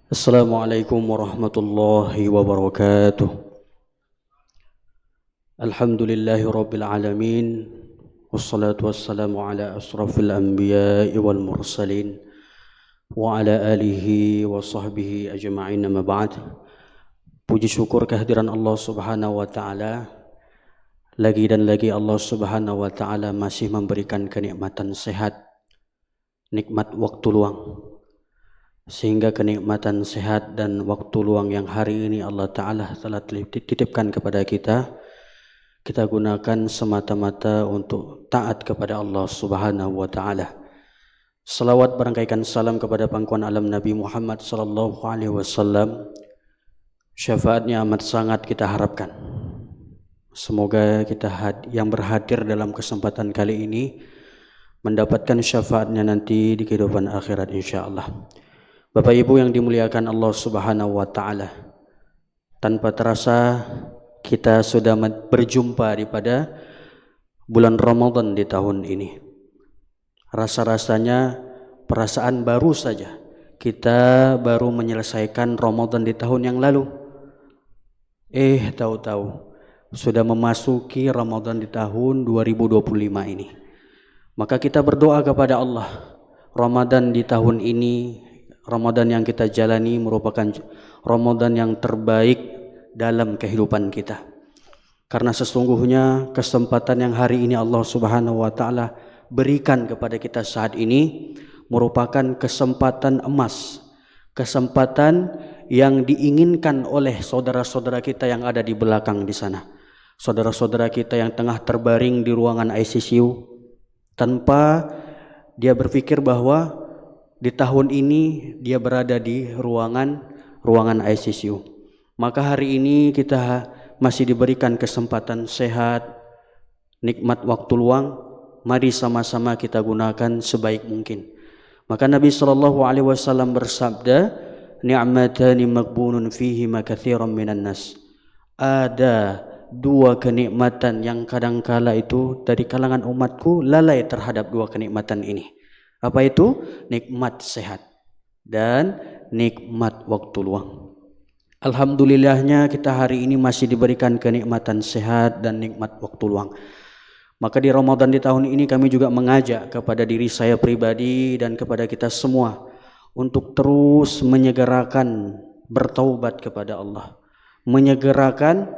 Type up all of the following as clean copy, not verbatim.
Assalamualaikum warahmatullahi wabarakatuh. Alhamdulillahi rabbil alamin. Wassalatu wassalamu ala asrafil anbiya'i wal mursalin wa ala alihi wa sahbihi ajma'in, amma ba'd. Puji syukur kehadiran Allah subhanahu wa ta'ala. Lagi dan lagi Allah subhanahu wa ta'ala masih memberikan kenikmatan sehat, nikmat waktu luang, sehingga kenikmatan sehat dan waktu luang yang hari ini Allah Ta'ala telah titipkan kepada kita gunakan semata-mata untuk taat kepada Allah Subhanahu wa Ta'ala. Salawat berangkaikan salam kepada pangkuan alam Nabi Muhammad sallallahu alaihi wasallam. Syafaatnya amat sangat kita harapkan. Semoga kita yang berhadir dalam kesempatan kali ini mendapatkan syafaatnya nanti di kehidupan akhirat insyaallah. Bapak Ibu yang dimuliakan Allah Subhanahu wa Ta'ala, tanpa terasa kita sudah berjumpa pada bulan Ramadan di tahun ini. Rasa-rasanya perasaan baru saja, kita baru menyelesaikan Ramadan di tahun yang lalu. Tahu-tahu sudah memasuki Ramadan di tahun 2025 ini. Maka kita berdoa kepada Allah, Ramadan di tahun ini, Ramadan yang kita jalani merupakan Ramadan yang terbaik dalam kehidupan kita. Karena sesungguhnya kesempatan yang hari ini Allah Subhanahu wa Ta'ala berikan kepada kita saat ini merupakan kesempatan emas, kesempatan yang diinginkan oleh saudara-saudara kita yang ada di belakang di sana. Saudara-saudara kita yang tengah terbaring di ruangan ICU tanpa dia berpikir bahwa di tahun ini dia berada di ruangan ICU. Maka hari ini kita masih diberikan kesempatan sehat, nikmat waktu luang. Mari sama-sama kita gunakan sebaik mungkin. Maka Nabi sallallahu alaihi wasallam bersabda, "Ni'matani maghbunun fihima katsiran minan nas." Ada dua kenikmatan yang kadangkala itu dari kalangan umatku lalai terhadap dua kenikmatan ini. Apa itu? Nikmat sehat dan nikmat waktu luang. Alhamdulillahnya kita hari ini masih diberikan kenikmatan sehat dan nikmat waktu luang. Maka di Ramadan di tahun ini kami juga mengajak kepada diri saya pribadi dan kepada kita semua untuk terus menyegerakan bertaubat kepada Allah, menyegerakan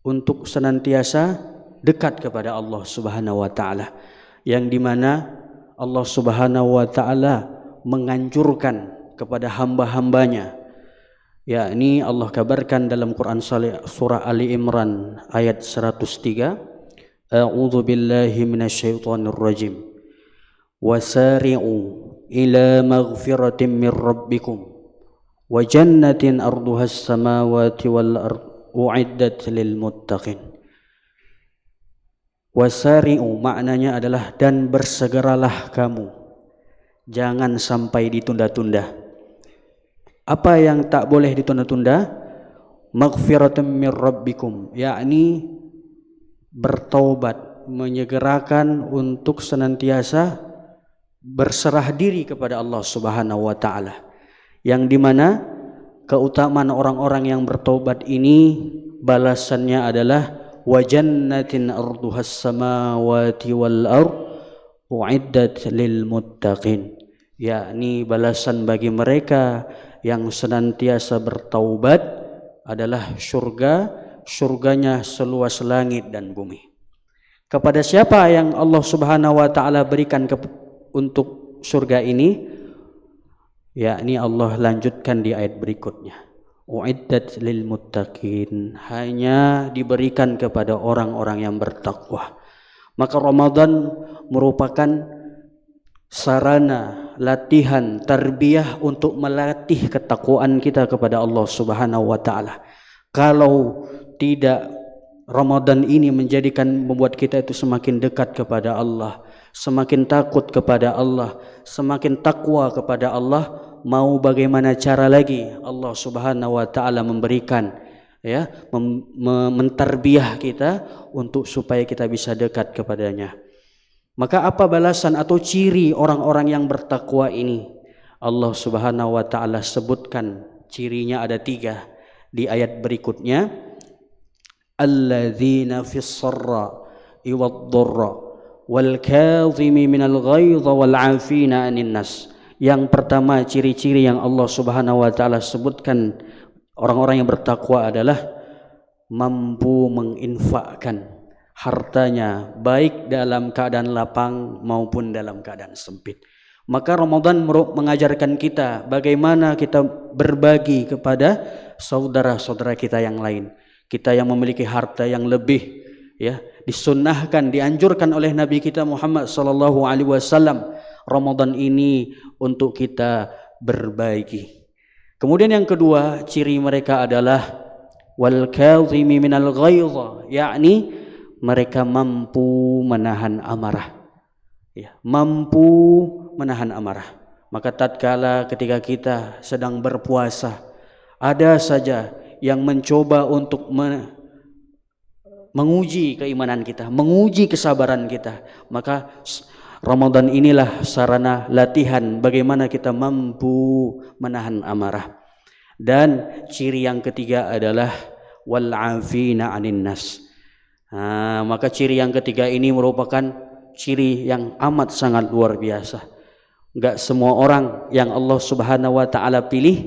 untuk senantiasa dekat kepada Allah Subhanahu wa Ta'ala, yang dimana Allah Subhanahu wa Ta'ala menganjurkan kepada hamba-hambanya, yakni Allah kabarkan dalam Quran surah Ali Imran ayat 103, A'udzu billahi minasyaitonir rajim, wasari'u ila maghfiratin mir rabbikum wa jannatin arduhas samawati wal ardh u'iddat lil muttaqin. Wasari'u maknanya adalah dan bersegeralah kamu, jangan sampai ditunda-tunda. Apa yang tak boleh ditunda-tunda? Maghfiratan mir rabbikum, yakni bertaubat, menyegerakan untuk senantiasa berserah diri kepada Allah Subhanahu wa Ta'ala, yang dimana keutamaan orang-orang yang bertaubat ini balasannya adalah wa jannatin arduhas samawati wal ardh u'iddat lil muttaqin, yakni balasan bagi mereka yang senantiasa bertaubat adalah surganya seluas langit dan bumi. Kepada siapa yang Allah Subhanahu wa Ta'ala berikan untuk surga ini? Yakni Allah lanjutkan di ayat berikutnya, u'iddat lil muttaqin, hanya diberikan kepada orang-orang yang bertakwa. Maka Ramadan merupakan sarana, latihan, tarbiyah untuk melatih ketakwaan kita kepada Allah Subhanahu wa Ta'ala. Kalau tidak, Ramadan ini membuat kita itu semakin dekat kepada Allah, semakin takut kepada Allah, semakin takwa kepada Allah. Mau bagaimana cara lagi Allah Subhanahu wa Ta'ala memberikan, mentarbiyah kita untuk supaya kita bisa dekat kepadanya. Maka apa balasan atau ciri orang-orang yang bertakwa ini? Allah Subhanahu wa taala sebutkan cirinya ada 3 di ayat berikutnya. Alladzina fis sarra wad dharra wal kadhimi minal ghaidh wal 'afina 'anil nas. Yang pertama ciri-ciri yang Allah Subhanahu wa taala sebutkan orang-orang yang bertakwa adalah mampu menginfakkan hartanya baik dalam keadaan lapang maupun dalam keadaan sempit. Maka Ramadan mengajarkan kita bagaimana kita berbagi kepada saudara-saudara kita yang lain. Kita yang memiliki harta yang lebih, ya, disunnahkan, dianjurkan oleh Nabi kita Muhammad sallallahu alaihi wasallam Ramadan ini untuk kita berbagi. Kemudian yang kedua, ciri mereka adalah wal kadhimi minal ghaidh, yakni mereka mampu menahan amarah. Ya, mampu menahan amarah. Maka tatkala ketika kita sedang berpuasa, ada saja yang mencoba untuk menguji keimanan kita, menguji kesabaran kita, maka Ramadan inilah sarana latihan bagaimana kita mampu menahan amarah. Dan ciri yang ketiga adalah wal 'afina 'anin nas. Maka ciri yang ketiga ini merupakan ciri yang amat sangat luar biasa. Enggak semua orang yang Allah Subhanahu wa taala pilih,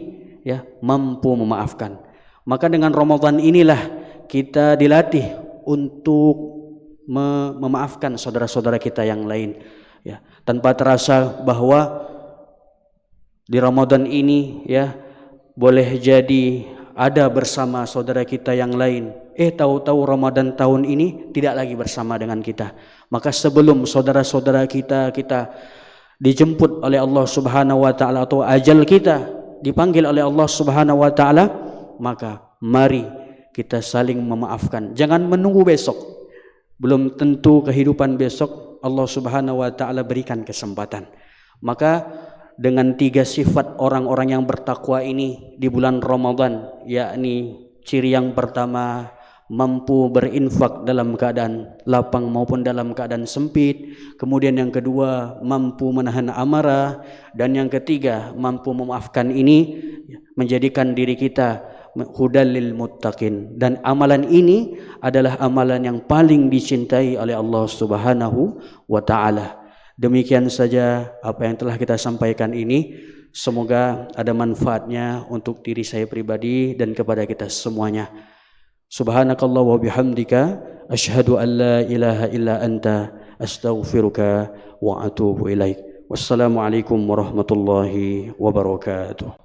ya, mampu memaafkan. Maka dengan Ramadan inilah kita dilatih untuk memaafkan saudara-saudara kita yang lain, ya, tanpa terasa bahwa di Ramadan ini, ya, boleh jadi ada bersama saudara kita yang lain, tahu-tahu Ramadan tahun ini tidak lagi bersama dengan kita. Maka sebelum saudara-saudara kita dijemput oleh Allah Subhanahu wa taala atau ajal kita dipanggil oleh Allah Subhanahu wa taala, maka mari kita saling memaafkan. Jangan menunggu besok. Belum tentu kehidupan besok Allah Subhanahu wa taala berikan kesempatan. Maka dengan 3 sifat orang-orang yang bertakwa ini di bulan Ramadan, yakni ciri yang pertama mampu berinfak dalam keadaan lapang maupun dalam keadaan sempit, kemudian yang kedua mampu menahan amarah, dan yang ketiga mampu memaafkan, ini menjadikan diri kita hudal lil muttaqin. Dan amalan ini adalah amalan yang paling dicintai oleh Allah Subhanahu wa taala. Demikian saja apa yang telah kita sampaikan ini. Semoga ada manfaatnya untuk diri saya pribadi dan kepada kita semuanya. Subhanakallah wa bihamdika asyhadu an la ilaha illa anta astaghfiruka wa atubu ilaik. Wassalamualaikum warahmatullahi wabarakatuh.